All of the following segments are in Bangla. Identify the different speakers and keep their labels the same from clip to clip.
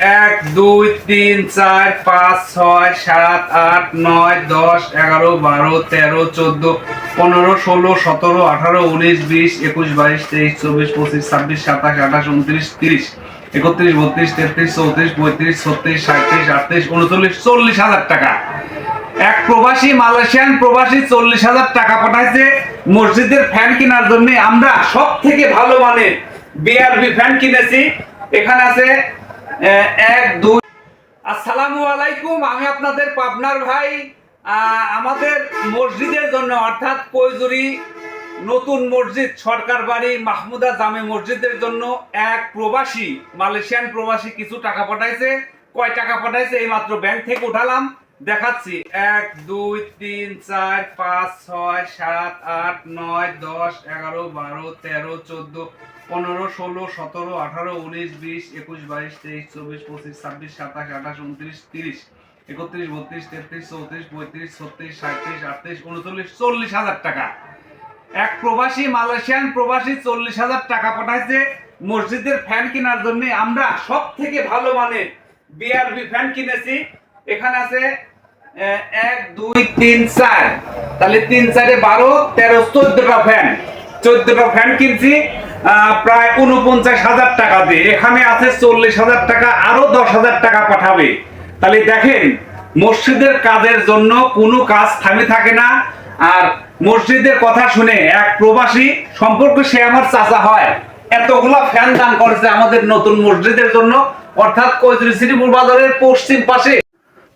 Speaker 1: এক দুই তিন চার পাঁচ ছয় সাত আট নয় 10 11 12 13 14 15 16 17 18 19 20 21 22 23 24 25 26 27 28 29 30 31 32 33 34 35 36 37 38 39 40,000 টাকা। এক প্রবাসী মালয়েশিয়ান প্রবাসী 40,000 টাকা পাঠাইছে মসজিদের ফ্যান কেনার জন্য। আমরা সব থেকে ভালো মানের বিআরবি ফ্যান কিনেছি। এখানে আছে এক দুই। আসসালামু আলাইকুম, আমি আপনাদের পাবনার ভাই। আমাদের মসজিদের জন্য অর্থাৎ কৈজুরি নতুন মসজিদ সরকার বাড়ি মাহমুদা জামে মসজিদের জন্য এক প্রবাসী মালয়েশিয়ান প্রবাসী কিছু টাকা পাঠাইছে। কয় টাকা পাঠাইছে এই মাত্র ব্যাংক থেকে উঠালাম, দেখাচ্ছি। 1 2 3 4 5 6 7 8 9 10 11 12 13 14 15 16 17 18 19 20 21 22 23 24 25 26 27 28 29 30 31 32 33 34 35 36 37 38 39 40,000 টাকা। এক প্রবাসী মালয়েশিয়ান প্রবাসী 40,000 টাকা পাঠাইছে মসজিদের ফ্যান কেনার জন্য। আমরা সব থেকে ভালো মানের বিআরবি ফ্যান কিনেছি। এখানে আছে 1 2 3 4, তাহলে 3 4 12 13 14টা ফ্যান। 14টা ফ্যান কিনছি প্রায় 49,000 টাকা দিয়ে। এখানে আছে 40,000 টাকা, আরো 10,000 টাকা পাঠাবে। তাহলে দেখেন, মসজিদের কাজের জন্য কোনো কাজ থামে থাকে না। আর মসজিদের কথা শুনে এক প্রবাসী সম্পর্ক, সে আমার চাচা হয়, এতগুলা ফ্যান দান করেছে আমাদের নতুন মসজিদের জন্য, অর্থাৎ কৈজুরি শ্রীপুর বাজারের পশ্চিম পাশে।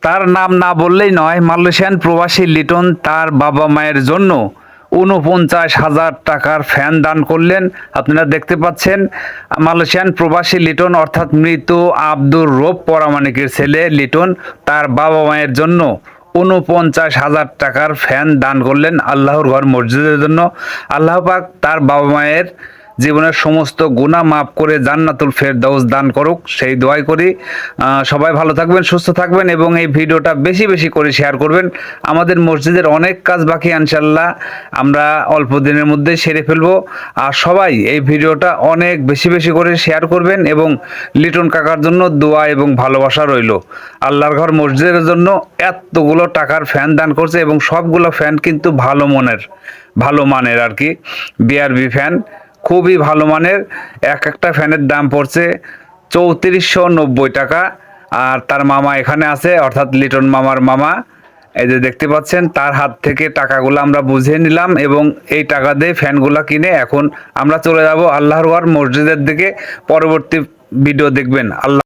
Speaker 2: তার নাম না বললেই নয়, মালয়েশিয়ান প্রবাসী লিটন তার বাবা মায়ের জন্য 49,000 টাকার ফ্যান দান করলেন। আপনারা দেখতে পাচ্ছেন, মালয়েশিয়ান প্রবাসী লিটন অর্থাৎ মৃত আব্দুর রব পরামানিকের ছেলে লিটন তার বাবা মায়ের জন্য 49,000 টাকার ফ্যান দান করলেন আল্লাহর ঘর মসজিদের জন্য। আল্লাহ পাক তার বাবা মায়ের জীবনের সমস্ত গুনাহ মাফ করে জান্নাতুল ফেরদাউস দান করুক, সেই দোয়াই করি। সবাই ভালো থাকবেন, সুস্থ থাকবেন এবং এই ভিডিওটা বেশি বেশি করে শেয়ার করবেন। আমাদের মসজিদের অনেক কাজ বাকি, ইনশাআল্লাহ আমরা অল্প দিনের মধ্যে সেরে ফেলবো। আর সবাই এই ভিডিওটা অনেক বেশি বেশি করে শেয়ার করবেন এবং লিটন কাকার জন্য দোয়া এবং ভালোবাসা রইল। আল্লাহর ঘর মসজিদের জন্য এতগুলো টাকার ফ্যান দান করছে এবং সবগুলো ফ্যান কিন্তু ভালো মানের আর কি, বিআরবি ফ্যান, খুবই ভালো মানের। একটা ফ্যানের দাম পড়ছে 3490 টাকা। আর তার মামা এখানে আছে, অর্থাৎ লিটন মামার মামা, এই যে দেখতে পাচ্ছেন, তার হাত থেকে টাকাগুলো আমরা বুঝিয়ে নিলাম এবং এই টাকা দিয়ে ফ্যানগুলো কিনে এখন আমরা চলে যাব আল্লাহর ঘর মসজিদের দিকে। পরবর্তী ভিডিও দেখবেন। আল্লাহ।